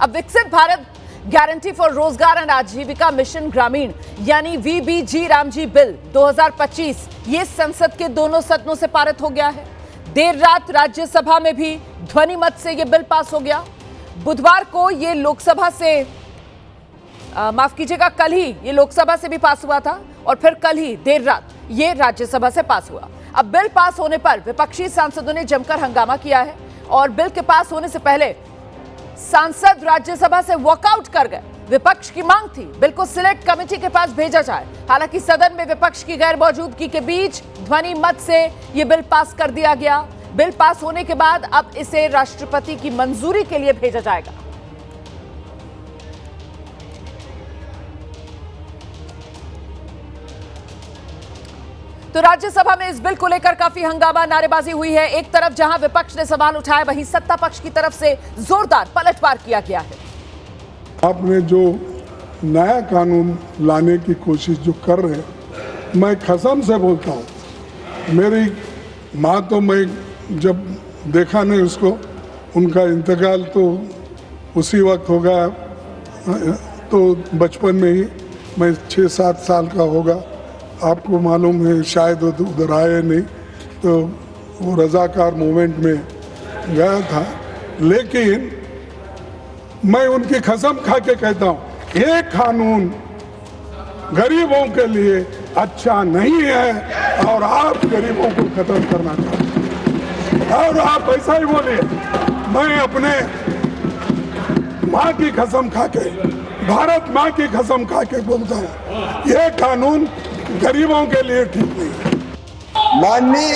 अब विकसित Bharat guarantee for रोजगार एंड आजीविका मिशन ग्रामीण यानी वीबीजी रामजी बिल 2025 ये संसद के दोनों सदनों से पारित हो गया है। देर रात राज्यसभा में भी ध्वनि मत से ये बिल पास हो गया। बुधवार को ये लोकसभा से माफ कीजिएगा, कल ही ये लोकसभा से भी पास हुआ था और फिर कल ही देर रात ये राज्यसभा से पास हुआ। अब बिल पास होने पर विपक्षी सांसदों ने जमकर हंगामा किया है और बिल के पास होने से पहले सांसद राज्यसभा से वॉकआउट कर गए। विपक्ष की मांग थी बिल को सिलेक्ट कमेटी के पास भेजा जाए। हालांकि सदन में विपक्ष की गैर मौजूदगी के बीच ध्वनि मत से यह बिल पास कर दिया गया। बिल पास होने के बाद अब इसे राष्ट्रपति की मंजूरी के लिए भेजा जाएगा। तो राज्यसभा में इस बिल को लेकर काफी हंगामा, नारेबाजी हुई है। एक तरफ जहां विपक्ष ने सवाल उठाए, वहीं सत्ता पक्ष की तरफ से जोरदार पलटवार किया गया है। आपने जो नया कानून लाने की कोशिश जो कर रहे हैं, मैं कसम से बोलता हूँ, मेरी माँ तो मैं जब देखा नहीं उसको, उनका इंतकाल तो उसी वक्त हो गया, तो बचपन में ही मैं 6-7 साल का होगा। आपको मालूम है शायद उधर आए नहीं, तो वो रजाकार मूवमेंट में गया था। लेकिन मैं उनकी कसम खा के कहता हूँ, ये कानून गरीबों के लिए अच्छा नहीं है और आप गरीबों को खत्म करना चाहते हैं। और आप ऐसा ही बोलिए, मैं अपने माँ की कसम खा के, भारत माँ की कसम खा के बोलता हूँ, ये कानून गरीबों के लिए ठीक नहीं है। माननीय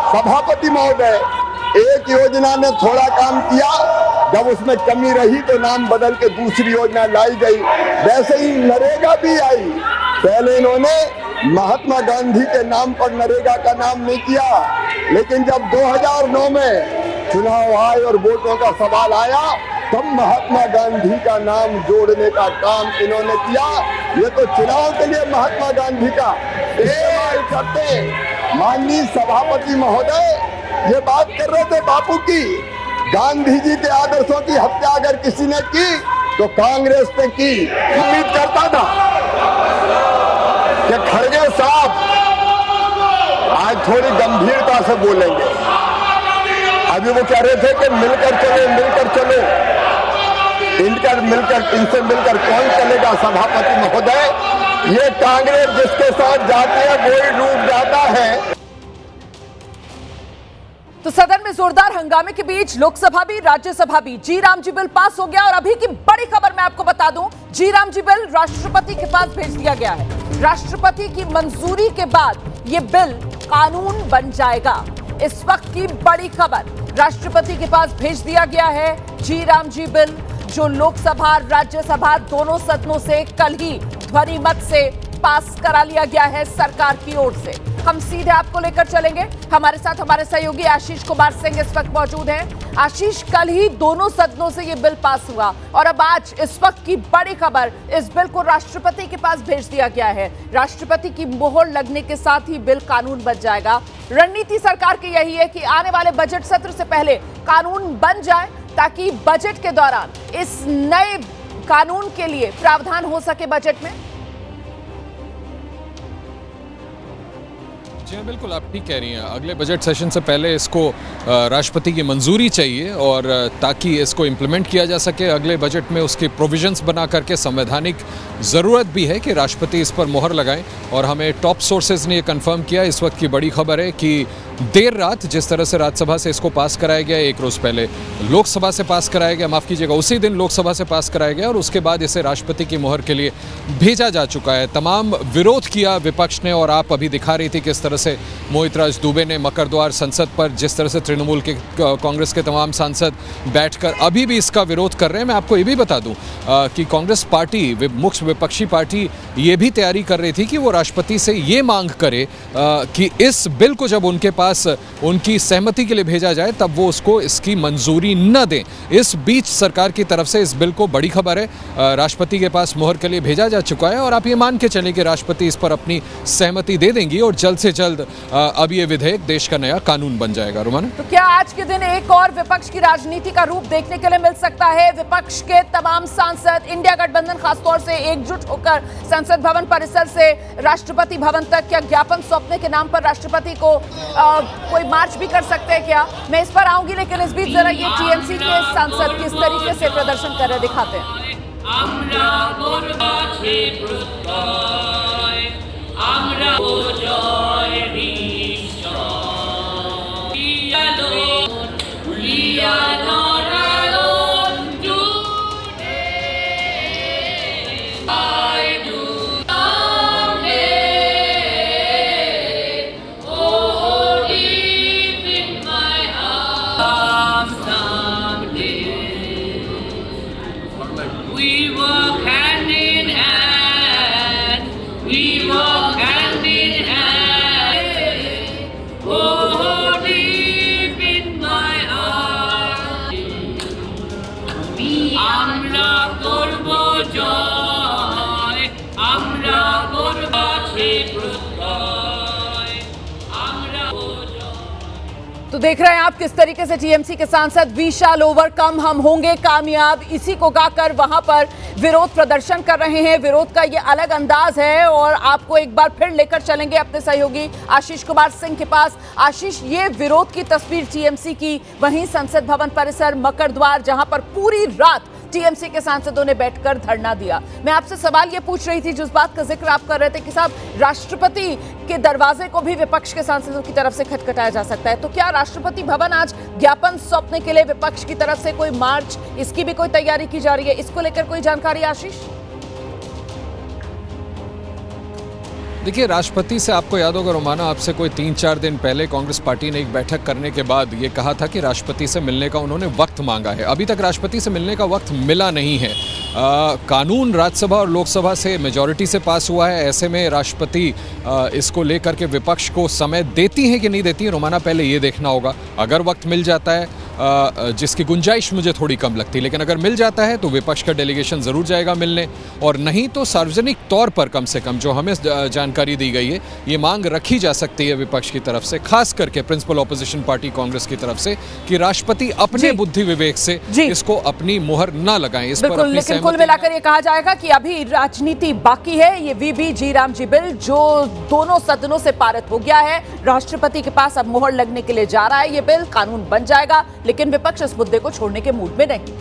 सभापति महोदय, एक योजना ने थोड़ा काम किया, जब उसमें कमी रही तो नाम बदल के दूसरी योजना लाई गई। वैसे ही नरेगा भी आई। पहले इन्होंने महात्मा गांधी के नाम पर नरेगा का नाम नहीं किया, लेकिन जब 2009 में चुनाव आए और वोटों का सवाल आया, तब महात्मा गांधी का नाम जोड़ने का काम इन्होंने किया। ये तो चुनाव के लिए महात्मा गांधी का इस्तेमाल करते। माननीय सभापति महोदय ये बात कर रहे थे बापू की, गांधी जी के आदर्शों की हत्या अगर किसी ने की तो कांग्रेस ने की। उम्मीद करता था कि खड़गे साहब आज थोड़ी गंभीरता से बोलेंगे। अभी वो कह रहे थे कि मिलकर चलो, इनसे मिलकर कौन चलेगा सभापति महोदय। ये कांग्रेस जिसके साथ जाती है वही डूब जाता है। तो सदन में जोरदार हंगामे के बीच लोकसभा भी राज्यसभा भी जी राम जी बिल पास हो गया। और अभी की बड़ी खबर मैं आपको बता दूं, जी राम जी बिल राष्ट्रपति के पास भेज दिया गया है। राष्ट्रपति की मंजूरी के बाद यह बिल कानून बन जाएगा। इस वक्त की बड़ी खबर, राष्ट्रपति के पास भेज दिया गया है जी राम जी बिल, जो लोकसभा राज्यसभा दोनों सदनों से कल ही ध्वनि मत से पास करा लिया गया है सरकार की ओर से। हम सीधे आपको लेकर चलेंगे। हमारे साथ हमारे सहयोगी आशीष कुमार सिंह इस वक्त मौजूद हैं। आशीष, कल ही दोनों सदनों से ये बिल पास हुआ और अब आज इस वक्त की बड़ी खबर, इस बिल को राष्ट्रपति के पास भेज दिया गया है। राष्ट्रपति की मोहर लगने के साथ ही बिल कानून बन जाएगा। रणनीति सरकार की यही है कि आने वाले बजट सत्र से पहले कानून बन जाए, ताकि बजट के दौरान इस नए कानून के लिए प्रावधान हो सके बजट में। जी हाँ, बिल्कुल आप ठीक कह रही हैं। अगले बजट सेशन से पहले इसको राष्ट्रपति की मंजूरी चाहिए और ताकि इसको इम्प्लीमेंट किया जा सके अगले बजट में उसकी प्रोविजंस बना करके संवैधानिक ज़रूरत भी है कि राष्ट्रपति इस पर मोहर लगाएं। और हमें टॉप सोर्सेज ने ये कंफर्म किया। इस वक्त की बड़ी खबर है कि देर रात जिस तरह से राज्यसभा से इसको पास कराया गया, एक रोज़ पहले लोकसभा से पास कराया गया, माफ़ कीजिएगा उसी दिन लोकसभा से पास कराया गया और उसके बाद इसे राष्ट्रपति की मोहर के लिए भेजा जा चुका है। तमाम विरोध किया विपक्ष ने और आप अभी दिखा रही थी किस तरह से मोहित राज दुबे ने मकर द्वार संसद पर जिस तरह से तृणमूल के कांग्रेस के तमाम सांसद बैठकर अभी भी इसका विरोध कर रहे हैं। मैं आपको ये भी बता दूं कि कांग्रेस पार्टी, मुख्य विपक्षी पार्टी, ये भी तैयारी कर रही थी कि वो राष्ट्रपति से ये मांग करे कि इस बिल को जब उनके पास पास उनकी सहमति के लिए भेजा जाए तब वो उसको इसकी मंजूरी न दें। इस बीच सरकार की तरफ से इस बिल को बड़ी खबर है, राष्ट्रपति के पास मोहर के लिए भेजा जा चुका है और आप ये मान के चलें कि राष्ट्रपति इस पर अपनी सहमति दे देंगी और जल्द से जल्द अब ये विधेयक देश का नया कानून बन जाएगा। रोमाना, तो क्या आज के दिन एक और विपक्ष की राजनीति का रूप देखने के लिए मिल सकता है? विपक्ष के तमाम सांसद, इंडिया गठबंधन खासतौर से एकजुट होकर संसद भवन परिसर से राष्ट्रपति भवन तक क्या ज्ञापन सौंपने के नाम पर राष्ट्रपति को कोई मार्च भी कर सकते हैं क्या? मैं इस पर आऊंगी, लेकिन इस बीच जरा ये टीएमसी के सांसद किस तरीके से प्रदर्शन कर रहे दिखाते हैं। We walk hand in hand. We walk hand in hand. Oh, deep in my heart. Amra korbo joy. Amra korbo chiprutoy. Amra तो देख रहे हैं आप किस तरीके से टीएमसी के सांसद वी शैल ओवरकम, हम होंगे कामयाब, इसी को गाकर वहां पर विरोध प्रदर्शन कर रहे हैं। विरोध का ये अलग अंदाज है और आपको एक बार फिर लेकर चलेंगे अपने सहयोगी आशीष कुमार सिंह के पास। आशीष, ये विरोध की तस्वीर टीएमसी की, वहीं संसद भवन परिसर मकर द्वार जहां पर पूरी रात टीएमसी के सांसदों ने बैठकर धरना दिया। मैं आपसे सवाल ये पूछ रही थी, जिस बात का जिक्र आप कर रहे थे कि साहब राष्ट्रपति के दरवाजे को भी विपक्ष के सांसदों की तरफ से खटखटाया जा सकता है, तो क्या राष्ट्रपति भवन आज ज्ञापन सौंपने के लिए विपक्ष की तरफ से कोई मार्च, इसकी भी कोई तैयारी की जा रही है? इसको लेकर कोई जानकारी आशीष? देखिए, राष्ट्रपति से आपको याद होगा रोमाना, आपसे कोई 3-4 दिन पहले कांग्रेस पार्टी ने एक बैठक करने के बाद ये कहा था कि राष्ट्रपति से मिलने का उन्होंने वक्त मांगा है। अभी तक राष्ट्रपति से मिलने का वक्त मिला नहीं है। कानून राज्यसभा और लोकसभा से मेजॉरिटी से पास हुआ है, ऐसे में राष्ट्रपति इसको लेकर के विपक्ष को समय देती हैं कि नहीं देती हैं, रोमाना पहले ये देखना होगा। अगर वक्त मिल जाता है, जिसकी गुंजाइश मुझे थोड़ी कम लगती है, लेकिन अगर मिल जाता है तो विपक्ष का डेलीगेशन ज़रूर जाएगा मिलने, और नहीं तो सार्वजनिक तौर पर कम से कम जो हमें जानकारी दी गई है, ये मांग रखी जा सकती है विपक्ष की तरफ से, खास करके प्रिंसिपल ऑपोजिशन पार्टी कांग्रेस की तरफ से, कि राष्ट्रपति अपने बुद्धि विवेक से इसको अपनी मुहर न लगाएं। इस पर लेकिन कुल मिलाकर ये कहा जाएगा कि अभी राजनीति बाकी है। ये वीबी जी राम जी बिल जो दोनों सदनों से पारित हो गया है, राष्ट्रपति के पास अब मुहर लगने के लिए जा रहा है, ये बिल कानून बन जाएगा, लेकिन विपक्ष इस मुद्दे को छोड़ने के मूड में नहीं।